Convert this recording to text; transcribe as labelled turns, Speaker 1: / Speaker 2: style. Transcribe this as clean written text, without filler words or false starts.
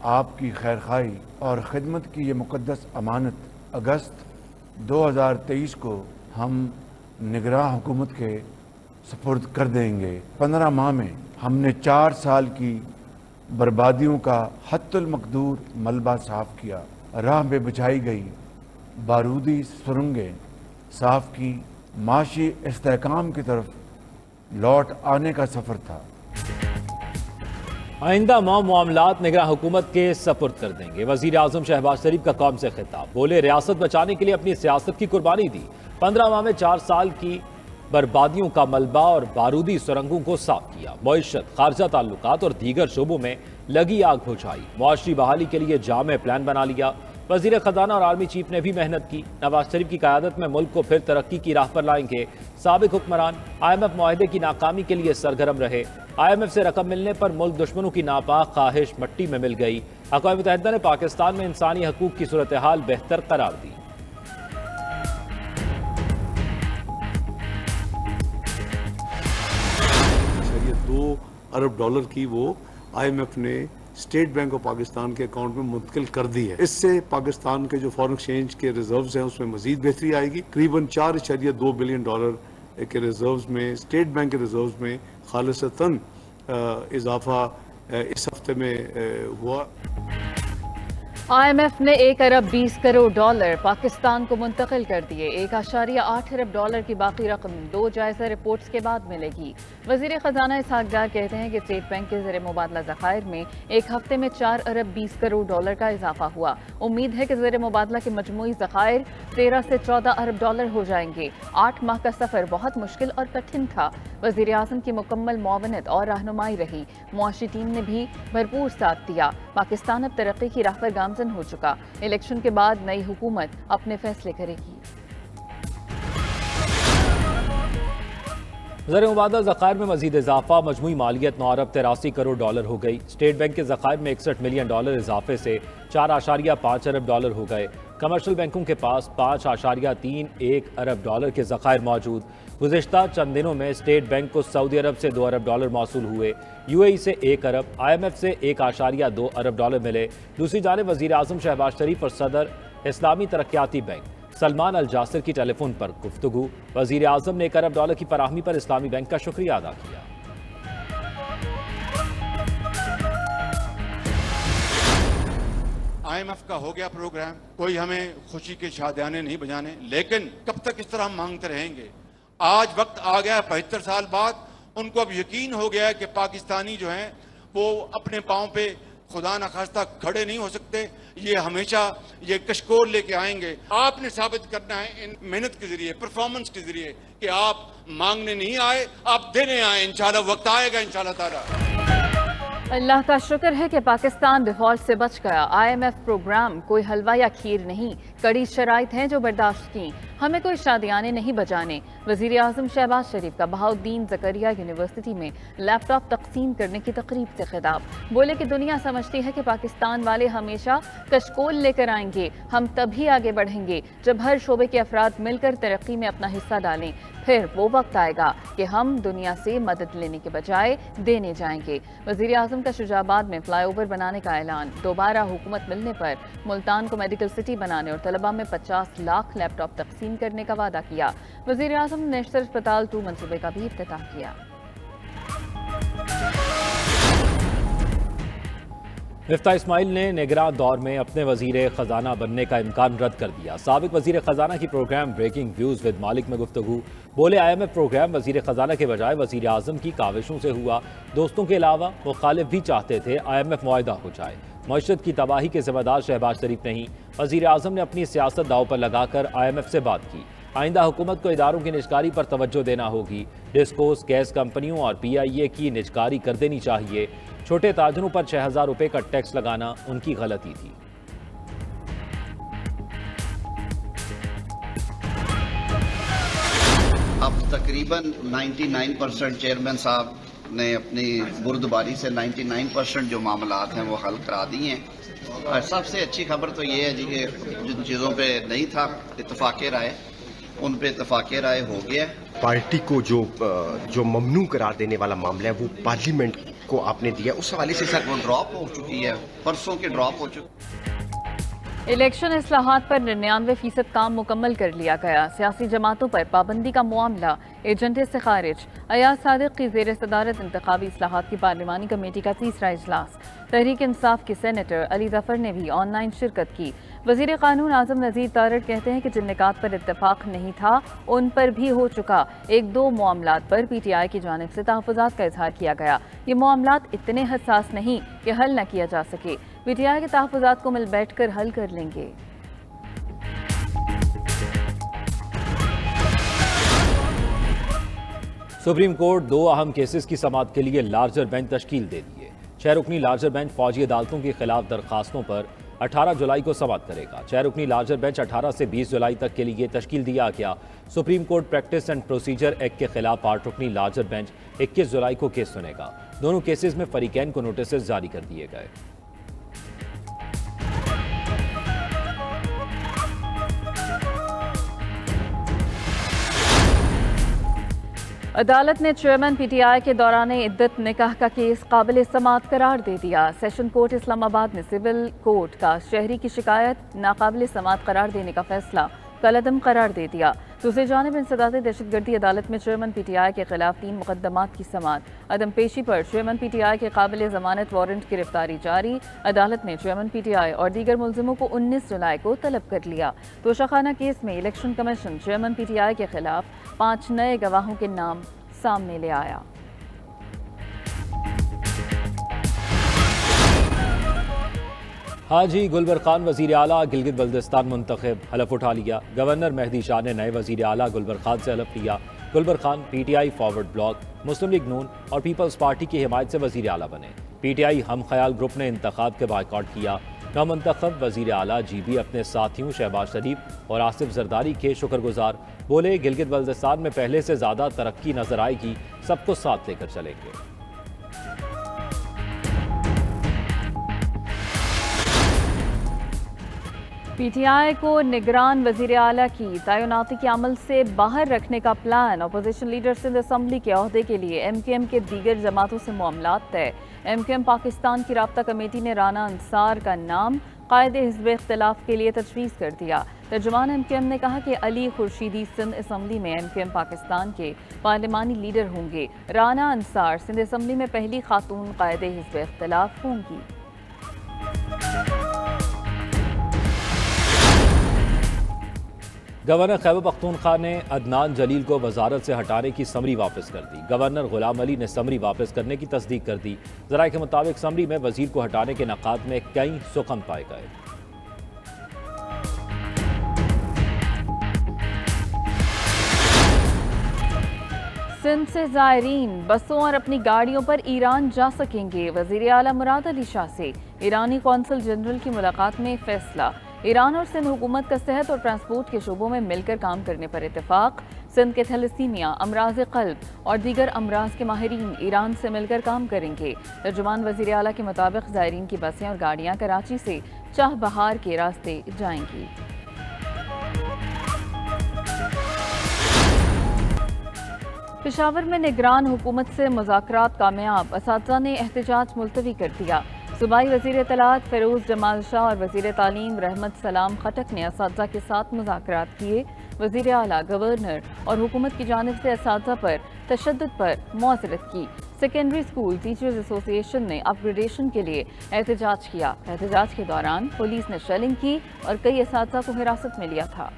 Speaker 1: آپ کی خیرخواہی اور خدمت کی یہ مقدس امانت اگست 2023 کو ہم نگراں حکومت کے سپرد کر دیں گے۔ 15 ماہ میں ہم نے 4 سال کی بربادیوں کا حت المقدور ملبہ صاف کیا، راہ میں بچھائی گئی بارودی سرنگیں صاف کی، معاشی استحکام کی طرف لوٹ آنے کا سفر تھا۔
Speaker 2: آئندہ ماہ معاملات نگراں حکومت کے سپرد کر دیں گے۔ وزیر اعظم شہباز شریف کا قوم سے خطاب، بولے ریاست بچانے کے لیے اپنی سیاست کی قربانی دی، 15 ماہ میں 4 سال کی بربادیوں کا ملبہ اور بارودی سرنگوں کو صاف کیا، معیشت، خارجہ تعلقات اور دیگر شعبوں میں لگی آگ بجھائی، معاشی بحالی کے لیے جامع پلان بنا لیا۔ وزیر خزانہ اور آرمی چیف نے بھی محنت کی، نواز شریف کی قیادت میں ملک کو پھر ترقی کی راہ پر لائیں گے۔ سابق حکمران IMF معاہدے کی ناکامی کے لیے سرگرم رہے، IMF سے رقم ملنے پر ملک دشمنوں کی ناپاک خواہش مٹی میں مل گئی، اقوام متحدہ نے پاکستان میں انسانی حقوق کی صورتحال بہتر قرار دی۔
Speaker 3: $2 ارب کی وہ IMF نے اسٹیٹ بینک آف پاکستان کے اکاؤنٹ میں منتقل کر دی ہے۔ اس سے پاکستان کے جو فارن ایکسچینج کے ریزروز ہیں اس میں مزید بہتری آئے گی۔ تقریباً $4.2 بلین کے ریزروز میں، اسٹیٹ بینک کے ریزروز میں خالصتاً اضافہ اس ہفتے میں ہوا۔
Speaker 4: IMF نے $1 ارب 20 کروڑ پاکستان کو منتقل کر دیے، $1.8 ارب کی باقی رقم 2 جائزہ رپورٹس کے بعد ملے گی۔ وزیر خزانہ اسحاق ڈار کہتے ہیں کہ اسٹیٹ بینک کے زیر مبادلہ ذخائر میں ایک ہفتے میں $4 ارب 20 کروڑ کا اضافہ ہوا۔ امید ہے کہ زیر مبادلہ کے مجموعی ذخائر 13 سے 14 ارب ہو جائیں گے۔ 8 ماہ کا سفر بہت مشکل اور کٹھن تھا، وزیر اعظم کی مکمل معاونت اور رہنمائی رہی، معاشی ٹیم نے بھی بھرپور ساتھ دیا۔ پاکستان اب ترقی کی راہ پر گامزن ہو چکا، الیکشن کے بعد نئی حکومت اپنے فیصلے کرے گی۔
Speaker 2: زیر مبادلہ ذخائر میں مزید اضافہ، مجموعی مالیت $9 ارب 83 کروڑ ہو گئی۔ اسٹیٹ بینک کے ذخائر میں $61 ملین اضافے سے $4.5 ارب ہو گئے۔ کمرشل بینکوں کے پاس $5.31 ارب کے ذخائر موجود۔ گزشتہ چند دنوں میں اسٹیٹ بینک کو سعودی عرب سے $2 ارب موصول ہوئے، UAE سے $1 ارب، IMF سے $1.2 ارب ملے۔ دوسری جانب وزیر اعظم شہباز شریف اور صدر اسلامی ترقیاتی بینک سلمان الجاسر کی ٹیلی فون پر گفتگو، وزیر اعظم نے $1 ارب کی فراہمی پر اسلامی بینک کا شکریہ ادا کیا۔
Speaker 5: IMF کا ہو گیا پروگرام، کوئی ہمیں خوشی کے شادیانے نہیں بجانے، لیکن کب تک اس طرح ہم مانگتے رہیں گے؟ آج وقت آ گیا 75 سال بعد، ان کو اب یقین ہو گیا ہے کہ پاکستانی جو ہیں وہ اپنے پاؤں پہ خدا نخواستہ کھڑے نہیں ہو سکتے، یہ ہمیشہ یہ کشکول لے کے آئیں گے۔ آپ نے ثابت کرنا ہے ان محنت کے ذریعے، پرفارمنس کے ذریعے، کہ آپ مانگنے نہیں آئے، آپ دینے آئے۔ انشاءاللہ وقت آئے گا انشاءاللہ تعالی۔
Speaker 4: اللہ کا شکر ہے کہ پاکستان ڈیفالٹ سے بچ گیا۔ IMF پروگرام کوئی حلوہ یا کھیر نہیں، کڑی شرائط ہیں جو برداشت کی، ہمیں کوئی شادیانے نہیں بجانے۔ وزیر اعظم شہباز شریف کا بہاؤالدین زکریا یونیورسٹی میں لیپ ٹاپ تقسیم کرنے کی تقریب سے خطاب، بولے کہ دنیا سمجھتی ہے کہ پاکستان والے ہمیشہ کشکول لے کر آئیں گے، ہم تبھی آگے بڑھیں گے جب ہر شعبے کے افراد مل کر ترقی میں اپنا حصہ ڈالیں، پھر وہ وقت آئے گا کہ ہم دنیا سے مدد لینے کے بجائے دینے جائیں گے۔ وزیر اعظم کا شجاع آباد میں فلائی اوور بنانے کا اعلان، دوبارہ حکومت ملنے پر ملتان کو میڈیکل سٹی بنانے اور طلبہ میں 50 لاکھ لیپ ٹاپ تقسیم کرنے کا وعدہ کیا۔ وزیر اعظم نے نیشنل اسپتال 2 منصوبے کا بھی افتتاح کیا۔
Speaker 2: مفتاح اسماعیل نے نگراں دور میں اپنے وزیر خزانہ بننے کا امکان رد کر دیا۔ سابق وزیر خزانہ کی پروگرام بریکنگ ویوز ود مالک میں گفتگو، بولے IMF پروگرام وزیر خزانہ کے بجائے وزیر اعظم کی کاوشوں سے ہوا، دوستوں کے علاوہ مخالف بھی چاہتے تھے IMF معاہدہ ہو جائے۔ معیشت کی تباہی کے ذمہ دار شہباز شریف نہیں، وزیر اعظم نے اپنی سیاست داؤ پر لگا کر IMF سے بات کی۔ آئندہ حکومت کو اداروں کی نجکاری پر توجہ دینا ہوگی، ڈسکوز، گیس کمپنیوں اور PIA کی نجکاری کر دینی چاہیے۔ چھوٹے تاجروں پر $6,000 کا ٹیکس لگانا ان کی غلطی تھی۔
Speaker 6: اب تقریباً 99% چیئرمین صاحب نے اپنی بردباری سے 99% جو معاملات ہیں وہ حل کرا دی ہیں۔ اور سب سے اچھی خبر تو یہ ہے جی کہ جن چیزوں پہ نہیں تھا اتفاق رائے، ان پہ اتفاق رائے ہو گیا۔
Speaker 7: پارٹی کو جو ممنوع قرار دینے والا معاملہ ہے وہ پارلیمنٹ
Speaker 6: کو آپ نے دیا اس حوالے سے سر وہ ڈراپ ہو چکی ہے, پرسوں کے ڈراپ ہو چکی.
Speaker 4: الیکشن اصلاحات پر 99% کام مکمل کر لیا گیا. سیاسی جماعتوں پر پابندی کا معاملہ ایجنڈے سے خارج. ایاز صادق کی زیر صدارت انتخابی اصلاحات کی پارلیمانی کمیٹی کا تیسرا اجلاس. تحریک انصاف کے سینیٹر علی ظفر نے بھی آن لائن شرکت کی. وزیر قانون اعظم نذیر تارڑ کہتے ہیں کہ جن نکات پر اتفاق نہیں تھا ان پر بھی ہو چکا. ایک دو معاملات پر پی ٹی آئی کی جانب سے تحفظات کا اظہار کیا گیا. یہ معاملات اتنے حساس نہیں کہ حل نہ کیا جا سکے. پی ٹی آئی کے تحفظات کو مل بیٹھ کر حل کر لیں گے.
Speaker 2: سپریم کورٹ 2 اہم کیسز کی سماعت کے لیے لارجر بینچ تشکیل دے دیے. 6 رکنی لارجر بینچ فوجی عدالتوں کے خلاف درخواستوں پر 18 جولائی کو سماعت کرے گا. 6 رکنی لارجر بینچ 18 سے 20 جولائی تک کے لیے تشکیل دیا گیا. Supreme court practice and procedure act کے خلاف 8 رکنی لارجر بینچ 21 جولائی کو کیس سنے گا. دونوں کیسز میں فریقین کو نوٹسز جاری کر دیے گئے.
Speaker 4: عدالت نے چیئرمین پی ٹی آئی کے دوران عدت نکاح کا کیس قابل سماعت قرار دے دیا. سیشن کورٹ اسلام آباد نے سول کورٹ کا شہری کی شکایت ناقابل سماعت قرار دینے کا فیصلہ کالعدم قرار دے دیا. دوسری جانب انسداد دہشت گردی عدالت میں چیئرمین پی ٹی آئی کے خلاف 3 مقدمات کی سماعت. عدم پیشی پر چیئرمین پی ٹی آئی کے قابل ضمانت وارنٹ گرفتاری جاری. عدالت نے چیئرمین پی ٹی آئی اور دیگر ملزموں کو 19 جولائی کو طلب کر لیا. توشہ خانہ کیس میں election commission chairman P T آئی کے خلاف 5 نئے گواہوں کے نام سامنے لے آیا.
Speaker 2: حاجی گلبر خان وزیر اعلیٰ گلگت بلتستان منتخب. حلف اٹھا لیا. گورنر مہدی شاہ نے نئے وزیر اعلیٰ گلبر خان سے حلف لیا. Gulbar Khan P T I forward block, Muslim League Noon اور پیپلز پارٹی کی حمایت سے وزیر اعلیٰ بنے. پی ٹی آئی ہم خیال گروپ نے انتخاب کے بائیکاٹ کیا. نومنتخب وزیر اعلیٰ جی بی اپنے ساتھیوں شہباز شریف اور آصف زرداری کے شکر گزار. بولے گلگت بلتستان میں پہلے سے زیادہ ترقی نظر آئے گی، سب کو ساتھ لے کر چلیں گے.
Speaker 4: پی ٹی آئی کو نگران وزیر اعلیٰ کی تعیناتی کے عمل سے باہر رکھنے کا plan. Opposition leader Sindh assembly کے عہدے کے لیے ایم کیو ایم کے دیگر جماعتوں سے معاملات طے. ایم کیو ایم پاکستان کی رابطہ کمیٹی نے رانا انصار کا نام قائد حزب اختلاف کے لیے تجویز کر دیا. ترجمان ایم کیو ایم نے کہا کہ علی خورشیدی سندھ اسمبلی میں ایم کیو ایم پاکستان کے پارلیمانی لیڈر ہوں گے. رانا انصار سندھ اسمبلی میں پہلی خاتون قائد حزب اختلاف ہوں گی.
Speaker 2: گورنر خیبر پختونخوا نے عدنان جلیل کو وزارت سے ہٹانے کی سمری واپس کر دی. گورنر غلام علی نے سمری واپس کرنے کی تصدیق کر دی. ذرائع کے مطابق سمری میں وزیر کو ہٹانے کے نقاط میں کئی سخن پائے گئے.
Speaker 4: سندھ سے زائرین بسوں اور اپنی گاڑیوں پر ایران جا سکیں گے. وزیر اعلیٰ مراد علی شاہ سے ایرانی قونصل جنرل کی ملاقات میں فیصلہ. ایران اور سندھ حکومت کا صحت اور ٹرانسپورٹ کے شعبوں میں مل کر کام کرنے پر اتفاق. سندھ کے تھیلیسیمیا، امراض قلب اور دیگر امراض کے ماہرین ایران سے مل کر کام کریں گے. ترجمان وزیر اعلیٰ کے مطابق زائرین کی بسیں اور گاڑیاں کراچی سے چاہ بہار کے راستے جائیں گی. پشاور میں نگران حکومت سے مذاکرات کامیاب. اساتذہ نے احتجاج ملتوی کر دیا. صوبائی وزیر اطلاعات فیروز جمال شاہ اور وزیر تعلیم رحمت سلام خٹک نے اساتذہ کے ساتھ مذاکرات کیے. وزیر اعلیٰ، گورنر اور حکومت کی جانب سے اساتذہ پر تشدد پر معذرت کی. سیکنڈری اسکول ٹیچرز ایسوسی ایشن نے اپ گریڈیشن کے لیے احتجاج کیا. احتجاج کے دوران پولیس نے شیلنگ کی اور کئی اساتذہ کو حراست میں لیا تھا.